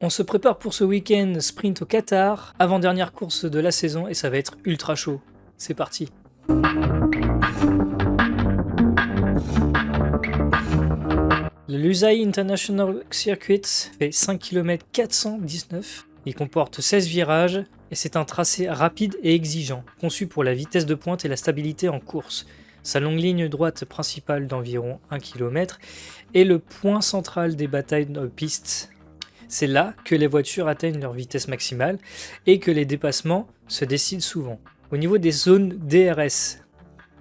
On se prépare pour ce week-end sprint au Qatar, avant-dernière course de la saison et ça va être ultra chaud. C'est parti. Le Lusail International Circuit fait 5 km 419. Il comporte 16 virages et c'est un tracé rapide et exigeant, conçu pour la vitesse de pointe et la stabilité en course. Sa longue ligne droite principale d'environ 1 km est le point central des batailles de piste. C'est là que les voitures atteignent leur vitesse maximale et que les dépassements se décident souvent. Au niveau des zones DRS,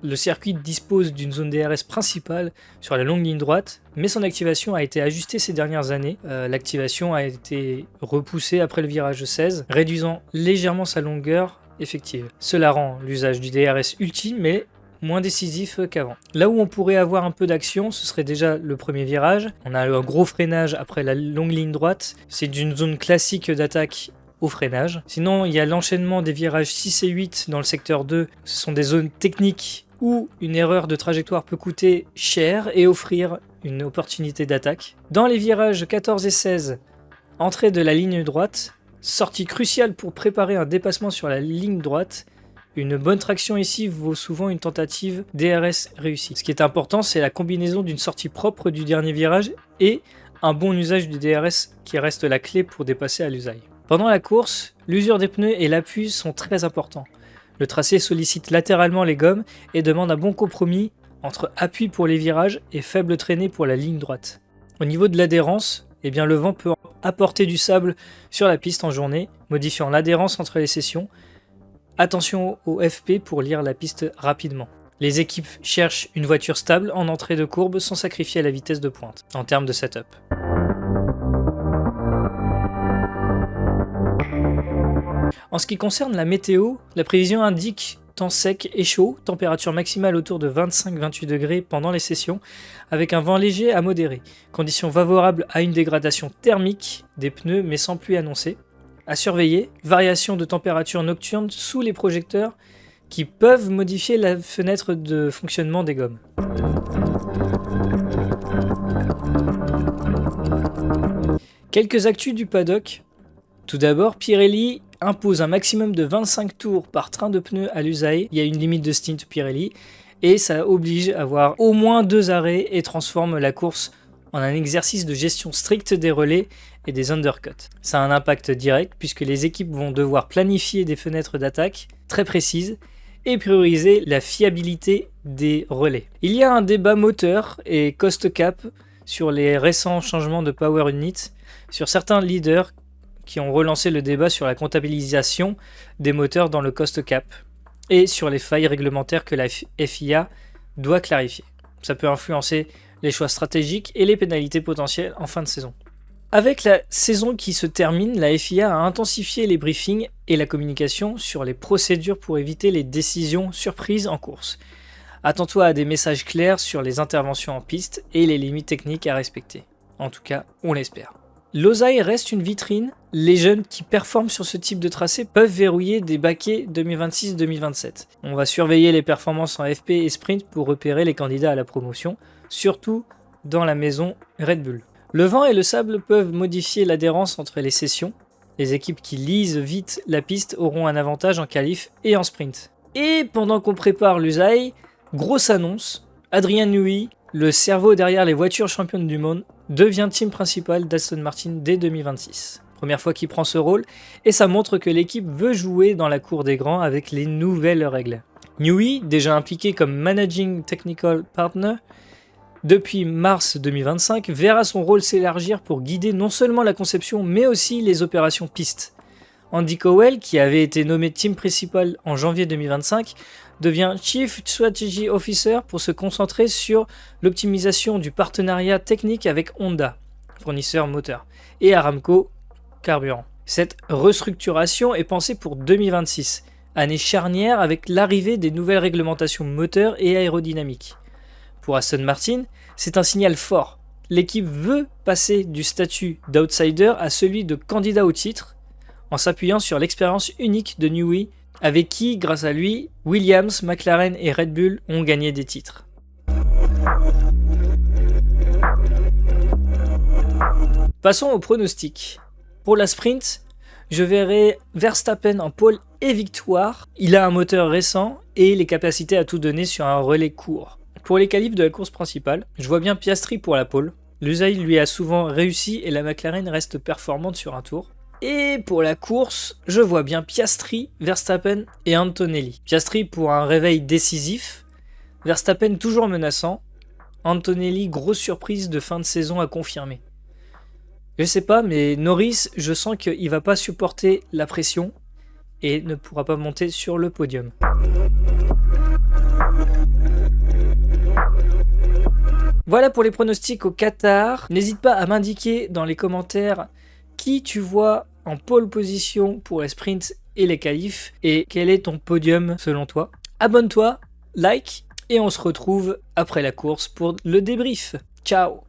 le circuit dispose d'une zone DRS principale sur la longue ligne droite, mais son activation a été ajustée ces dernières années. L'activation a été repoussée après le virage 16, réduisant légèrement sa longueur effective. Cela rend l'usage du DRS ultime, mais moins décisif qu'avant. Là où on pourrait avoir un peu d'action, ce serait déjà le premier virage. On a un gros freinage après la longue ligne droite. C'est d'une zone classique d'attaque au freinage. Sinon, il y a l'enchaînement des virages 6 et 8 dans le secteur 2. Ce sont des zones techniques où une erreur de trajectoire peut coûter cher et offrir une opportunité d'attaque. Dans les virages 14 et 16, entrée de la ligne droite, sortie cruciale pour préparer un dépassement sur la ligne droite. Une bonne traction ici vaut souvent une tentative DRS réussie. Ce qui est important, c'est la combinaison d'une sortie propre du dernier virage et un bon usage du DRS qui reste la clé pour dépasser à Lusail. Pendant la course, l'usure des pneus et l'appui sont très importants. Le tracé sollicite latéralement les gommes et demande un bon compromis entre appui pour les virages et faible traînée pour la ligne droite. Au niveau de l'adhérence, le vent peut apporter du sable sur la piste en journée, modifiant l'adhérence entre les sessions. Attention au FP pour lire la piste rapidement. Les équipes cherchent une voiture stable en entrée de courbe sans sacrifier la vitesse de pointe, en termes de setup. En ce qui concerne la météo, la prévision indique temps sec et chaud, température maximale autour de 25-28 degrés pendant les sessions, avec un vent léger à modéré. Conditions favorables à une dégradation thermique des pneus mais sans pluie annoncée. À surveiller, variation de température nocturne sous les projecteurs qui peuvent modifier la fenêtre de fonctionnement des gommes. Quelques actus du paddock. Tout d'abord, Pirelli impose un maximum de 25 tours par train de pneus à Lusail. Il y a une limite de stint Pirelli et ça oblige à avoir au moins 2 arrêts et transforme la course en un exercice de gestion stricte des relais et des undercuts. Ça a un impact direct puisque les équipes vont devoir planifier des fenêtres d'attaque très précises et prioriser la fiabilité des relais. Il y a un débat moteur et cost cap sur les récents changements de power unit, sur certains leaders qui ont relancé le débat sur la comptabilisation des moteurs dans le cost cap et sur les failles réglementaires que la FIA doit clarifier. Ça peut influencer les choix stratégiques et les pénalités potentielles en fin de saison. Avec la saison qui se termine, la FIA a intensifié les briefings et la communication sur les procédures pour éviter les décisions surprises en course. Attends-toi à des messages clairs sur les interventions en piste et les limites techniques à respecter. En tout cas, on l'espère. Losail reste une vitrine. Les jeunes qui performent sur ce type de tracé peuvent verrouiller des baquets 2026-2027. On va surveiller les performances en FP et sprint pour repérer les candidats à la promotion, surtout dans la maison Red Bull. Le vent et le sable peuvent modifier l'adhérence entre les sessions. Les équipes qui lisent vite la piste auront un avantage en qualif et en sprint. Et pendant qu'on prépare Lusail, grosse annonce, Adrian Newey, le cerveau derrière les voitures championnes du monde, devient team principal d'Aston Martin dès 2026. Première fois qu'il prend ce rôle, et ça montre que l'équipe veut jouer dans la cour des grands avec les nouvelles règles. Newey, déjà impliqué comme Managing Technical Partner, depuis mars 2025, verra son rôle s'élargir pour guider non seulement la conception, mais aussi les opérations piste. Andy Cowell, qui avait été nommé team principal en janvier 2025, devient Chief Strategy Officer pour se concentrer sur l'optimisation du partenariat technique avec Honda, fournisseur moteur, et Aramco, carburant. Cette restructuration est pensée pour 2026, année charnière avec l'arrivée des nouvelles réglementations moteurs et aérodynamiques. Pour Aston Martin, c'est un signal fort. L'équipe veut passer du statut d'outsider à celui de candidat au titre, en s'appuyant sur l'expérience unique de Newey, avec qui, grâce à lui, Williams, McLaren et Red Bull ont gagné des titres. Passons au pronostic. Pour la sprint, je verrai Verstappen en pole et victoire. Il a un moteur récent et les capacités à tout donner sur un relais court. Pour les qualifs de la course principale, je vois bien Piastri pour la pole. L'USAI lui a souvent réussi et la McLaren reste performante sur un tour. Et pour la course, je vois bien Piastri, Verstappen et Antonelli. Piastri pour un réveil décisif, Verstappen toujours menaçant, Antonelli grosse surprise de fin de saison à confirmer. Je sais pas, mais Norris, je sens qu'il va pas supporter la pression et ne pourra pas monter sur le podium. Voilà pour les pronostics au Qatar. N'hésite pas à m'indiquer dans les commentaires qui tu vois en pole position pour les sprints et les qualifs et quel est ton podium selon toi. Abonne-toi, like et on se retrouve après la course pour le débrief. Ciao!